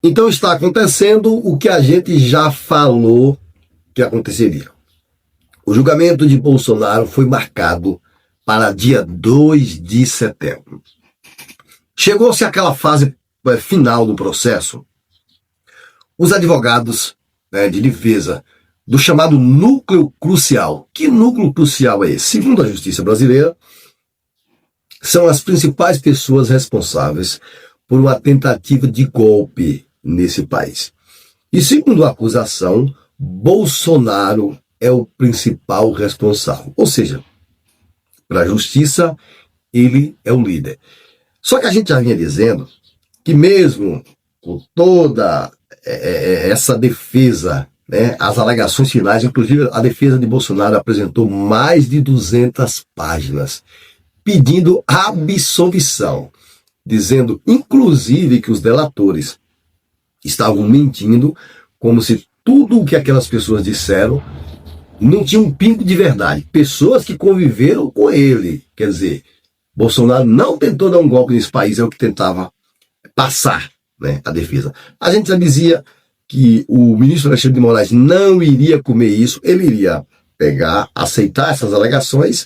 Então está acontecendo o que a gente já falou que aconteceria. O julgamento de Bolsonaro foi marcado para dia 2 de setembro. Chegou-se àquela fase final do processo. Os advogados de defesa do chamado núcleo crucial. Que núcleo crucial é esse? Segundo a justiça brasileira, são as principais pessoas responsáveis por uma tentativa de golpe nesse país. E segundo a acusação, Bolsonaro é o principal responsável. Ou seja, para a justiça, ele é o líder. Só que a gente já vinha dizendo que mesmo com toda essa defesa, as alegações finais, inclusive a defesa de Bolsonaro apresentou mais de 200 páginas, pedindo absolvição, dizendo inclusive que os delatores estavam mentindo, como se tudo o que aquelas pessoas disseram não tinha um pingo de verdade. Pessoas que conviveram com ele. Quer dizer, Bolsonaro não tentou dar um golpe nesse país, é o que tentava passar, a defesa. A gente já dizia que o ministro Alexandre de Moraes não iria comer isso, ele iria aceitar essas alegações,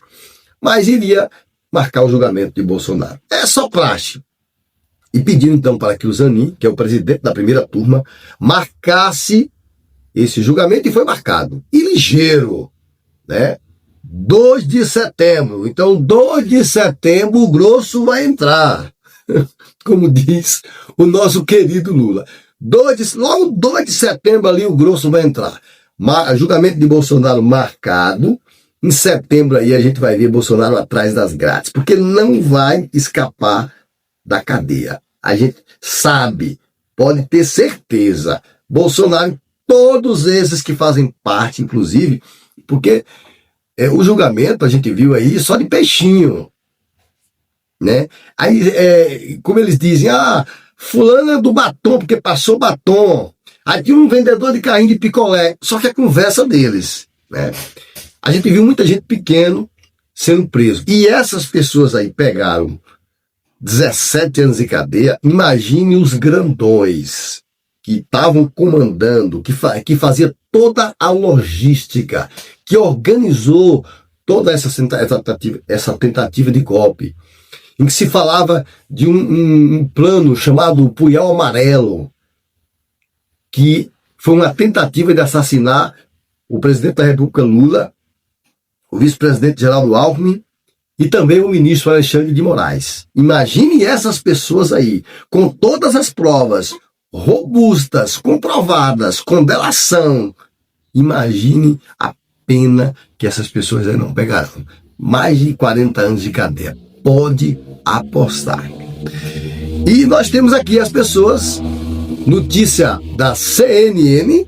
mas iria marcar o julgamento de Bolsonaro. É só praxe. E pediu então para que o Zanin, que é o presidente da primeira turma, marcasse esse julgamento, e foi marcado. E ligeiro, 2 de setembro. Então, 2 de setembro o grosso vai entrar. Como diz o nosso querido Lula. Logo 2 de setembro ali o grosso vai entrar. Julgamento de Bolsonaro marcado. Em setembro aí a gente vai ver Bolsonaro atrás das grades, porque não vai escapar da cadeia. A gente sabe, pode ter certeza, Bolsonaro, todos esses que fazem parte, inclusive, porque o julgamento a gente viu aí só de peixinho, Aí, como eles dizem, fulano é do batom porque passou batom. Aí tinha um vendedor de carrinho de picolé, só que é conversa deles, A gente viu muita gente pequeno sendo preso. E essas pessoas aí pegaram 17 anos de cadeia. Imagine os grandões que estavam comandando, que fazia toda a logística, que organizou toda essa tentativa de golpe, em que se falava de um plano chamado Punhal Amarelo, que foi uma tentativa de assassinar o presidente da República Lula, o vice-presidente Geraldo Alckmin e também o ministro Alexandre de Moraes. Imagine essas pessoas aí, com todas as provas robustas, comprovadas, com delação. Imagine a pena que essas pessoas aí não pegarão. Mais de 40 anos de cadeia. Pode apostar. E nós temos aqui as pessoas, notícia da CNN,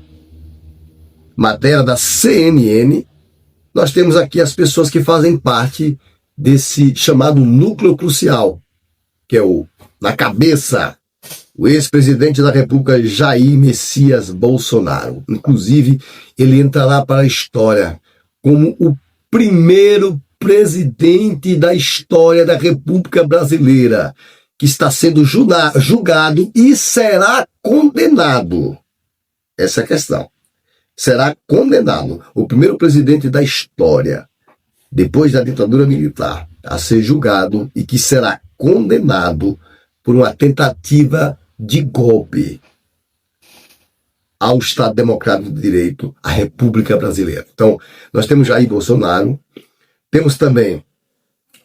matéria da CNN, nós temos aqui as pessoas que fazem parte desse chamado núcleo crucial, que é na cabeça, o ex-presidente da República Jair Messias Bolsonaro. Inclusive, ele entrará para a história como o primeiro presidente da história da República Brasileira, que está sendo julgado e será condenado. Essa é a questão. Será condenado. O primeiro presidente da história, depois da ditadura militar, a ser julgado e que será condenado por uma tentativa de golpe ao Estado Democrático de Direito, à República Brasileira. Então, nós temos Jair Bolsonaro, temos também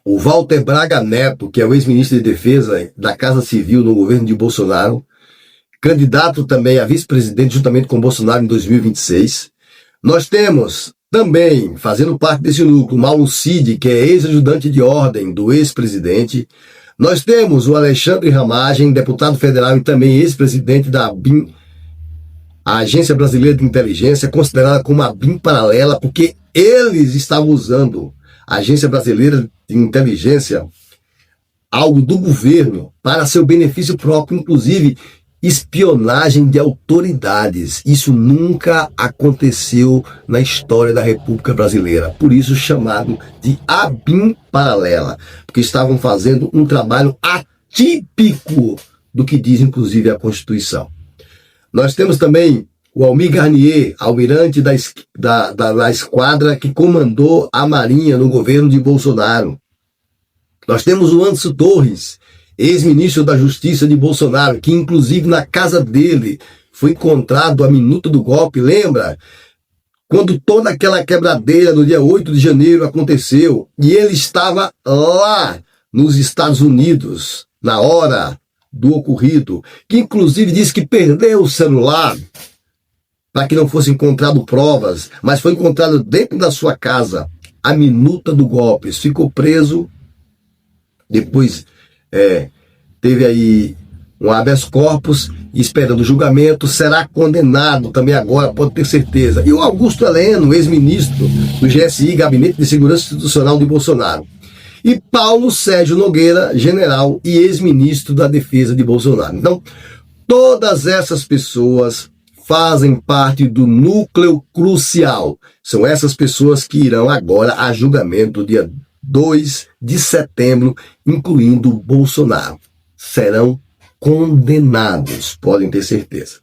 o Walter Braga Neto, que é o ex-ministro de Defesa da Casa Civil no governo de Bolsonaro, candidato também a vice-presidente juntamente com Bolsonaro em 2026. Nós temos também, fazendo parte desse núcleo, Mauro Cid, que é ex-ajudante de ordem do ex-presidente. Nós temos o Alexandre Ramagem, deputado federal e também ex-presidente da ABIN, a Agência Brasileira de Inteligência, considerada como a ABIN paralela, porque eles estavam usando a Agência Brasileira de Inteligência, algo do governo, para seu benefício próprio, inclusive espionagem de autoridades. Isso nunca aconteceu na história da República Brasileira. Por isso chamado de ABIN paralela, porque estavam fazendo um trabalho atípico do que diz inclusive a Constituição. Nós temos também o Almir Garnier, almirante da esquadra que comandou a Marinha no governo de Bolsonaro. Nós temos o Anderson Torres, ex-ministro da Justiça de Bolsonaro, que inclusive na casa dele foi encontrado a minuta do golpe, lembra? Quando toda aquela quebradeira no dia 8 de janeiro aconteceu, e ele estava lá nos Estados Unidos, na hora do ocorrido, que inclusive disse que perdeu o celular para que não fosse encontrado provas, mas foi encontrado dentro da sua casa a minuta do golpe. Ficou preso, depois teve aí um habeas corpus, esperando o julgamento, será condenado também agora, pode ter certeza. E o Augusto Heleno, ex-ministro do GSI, Gabinete de Segurança Institucional de Bolsonaro. E Paulo Sérgio Nogueira, general e ex-ministro da Defesa de Bolsonaro. Então, todas essas pessoas fazem parte do núcleo crucial. São essas pessoas que irão agora a julgamento dia 2 de setembro, incluindo Bolsonaro. Serão condenados, podem ter certeza.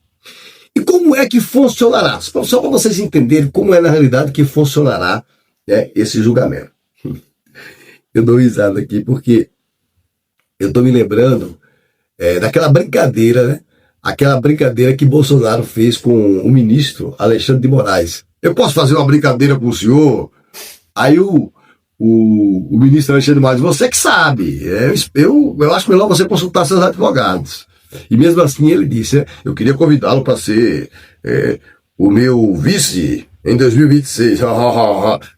E como é que funcionará? Só para vocês entenderem como é na realidade que funcionará, né, esse julgamento. Eu dou risada aqui porque eu estou me lembrando daquela brincadeira, né? Aquela brincadeira que Bolsonaro fez com o ministro Alexandre de Moraes. Eu posso fazer uma brincadeira com o senhor? Aí o ministro Alexandre de Moraes, você que sabe, eu acho melhor você consultar seus advogados. E mesmo assim ele disse, eu queria convidá-lo para ser o meu vice em 2026.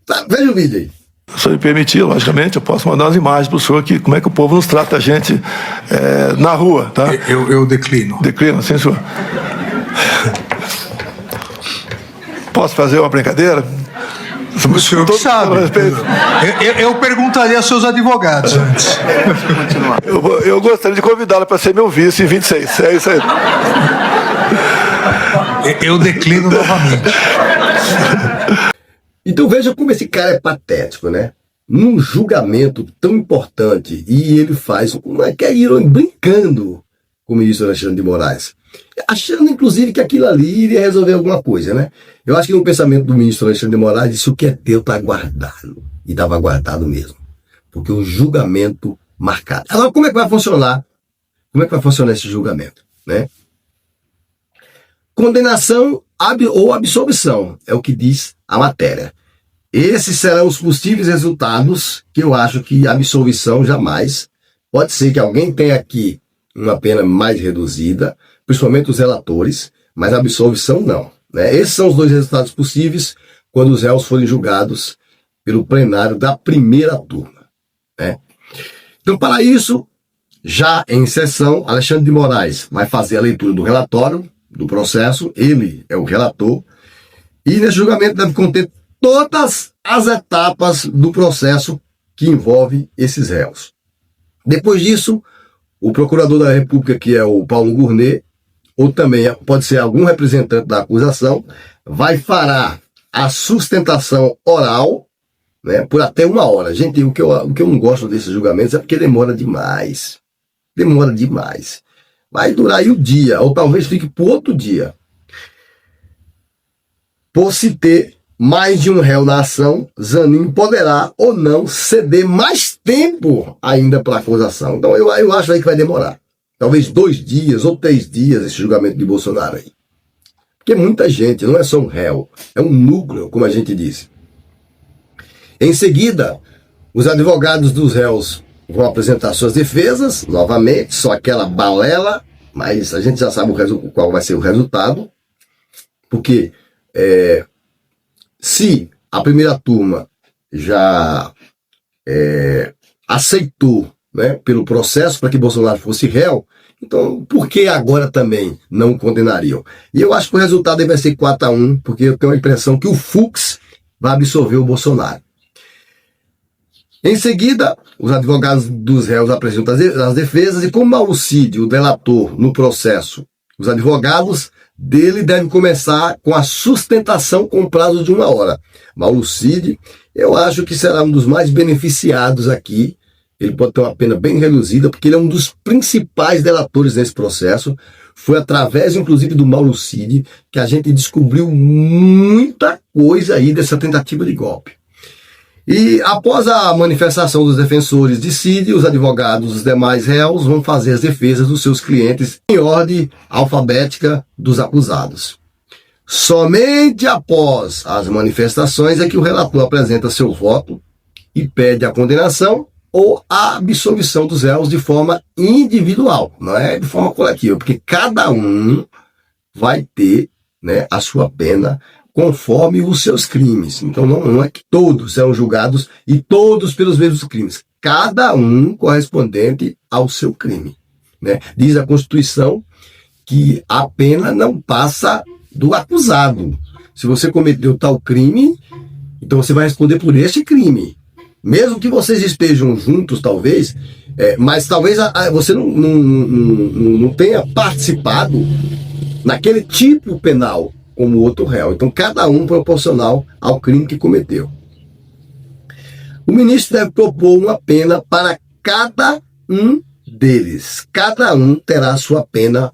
Tá, veja o vídeo aí. Se me permitir, logicamente, eu posso mandar umas imagens para o senhor aqui, como é que o povo nos trata a gente na rua, tá? Eu declino. Declina, sim, senhor. Posso fazer uma brincadeira? O senhor que sabe. Eu perguntaria aos seus advogados antes. Eu gostaria de convidá-lo para ser meu vice em 26. É isso aí. Eu declino novamente. Então veja como esse cara é patético, né? Num julgamento tão importante, e ele faz uma brincando com o ministro Alexandre de Moraes, achando inclusive que aquilo ali iria resolver alguma coisa, né? Eu acho que no pensamento do ministro Alexandre de Moraes, disse o que é teu está guardado, e estava guardado mesmo, porque o julgamento marcado. Agora, como é que vai funcionar? Como é que vai funcionar esse julgamento, né? Condenação ou absolvição, é o que diz a matéria. Esses serão os possíveis resultados, que eu acho que a absolvição jamais. Pode ser que alguém tenha aqui uma pena mais reduzida, principalmente os relatores, mas a absolvição não, né? Esses são os dois resultados possíveis quando os réus forem julgados pelo plenário da primeira turma, né? Então, para isso, já em sessão, Alexandre de Moraes vai fazer a leitura do relatório, do processo, ele é o relator, e nesse julgamento deve conter todas as etapas do processo que envolve esses réus. Depois disso, o procurador da República, que é o Paulo Gournet, ou também pode ser algum representante da acusação, fará a sustentação oral, né, por até 1 hora. Gente, o que eu não gosto desses julgamentos é porque demora demais. Demora demais. Vai durar aí o dia, ou talvez fique para outro dia. Por se ter mais de um réu na ação, Zanin poderá ou não ceder mais tempo ainda para a acusação. Então eu acho aí que vai demorar. Talvez 2 dias ou 3 dias esse julgamento de Bolsonaro aí. Porque muita gente, não é só um réu, é um núcleo, como a gente disse. Em seguida, os advogados dos réus vão apresentar suas defesas, novamente, só aquela balela, mas a gente já sabe qual vai ser o resultado, porque se a primeira turma já aceitou, né, pelo processo para que Bolsonaro fosse réu, então por que agora também não condenariam? E eu acho que o resultado aí vai ser 4-1, porque eu tenho a impressão que o Fux vai absolver o Bolsonaro. Em seguida, os advogados dos réus apresentam as defesas e, como Mauro Cid, o delator no processo, os advogados dele devem começar com a sustentação com prazo de 1 hora. Mauro Cid, eu acho que será um dos mais beneficiados aqui. Ele pode ter uma pena bem reduzida, porque ele é um dos principais delatores nesse processo. Foi através, inclusive, do Mauro Cid que a gente descobriu muita coisa aí dessa tentativa de golpe. E após a manifestação dos defensores de Cid, os advogados dos demais réus vão fazer as defesas dos seus clientes em ordem alfabética dos acusados. Somente após as manifestações é que o relator apresenta seu voto e pede a condenação ou a absolvição dos réus de forma individual, não é de forma coletiva, porque cada um vai ter, né, a sua pena conforme os seus crimes. Então não é que todos serão julgados e todos pelos mesmos crimes. Cada um correspondente ao seu crime, né? Diz a Constituição que a pena não passa do acusado. Se você cometeu tal crime, então você vai responder por este crime. Mesmo que vocês estejam juntos, talvez, mas talvez você não tenha participado naquele tipo penal como o outro réu. Então, cada um proporcional ao crime que cometeu. O ministro deve propor uma pena para cada um deles. Cada um terá sua pena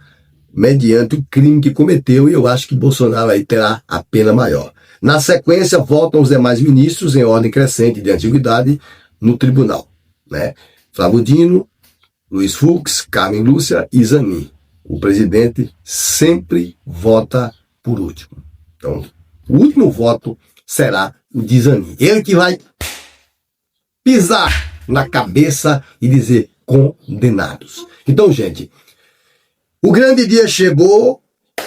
mediante o crime que cometeu, e eu acho que Bolsonaro aí terá a pena maior. Na sequência, votam os demais ministros em ordem crescente de antiguidade no tribunal, né? Flávio Dino, Luiz Fux, Carmen Lúcia e Zanin. O presidente sempre vota por último. Então, o último voto será o de Zanin. Ele que vai pisar na cabeça e dizer condenados. Então, gente, o grande dia chegou.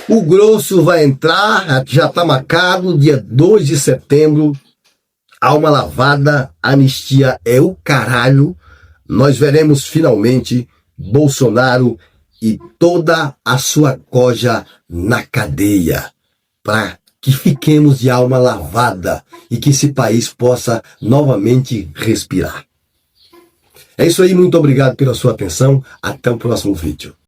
O grosso vai entrar, já está marcado, dia 2 de setembro, alma lavada, anistia é o caralho. Nós veremos finalmente Bolsonaro e toda a sua coja na cadeia, para que fiquemos de alma lavada e que esse país possa novamente respirar. É isso aí, muito obrigado pela sua atenção, até o próximo vídeo.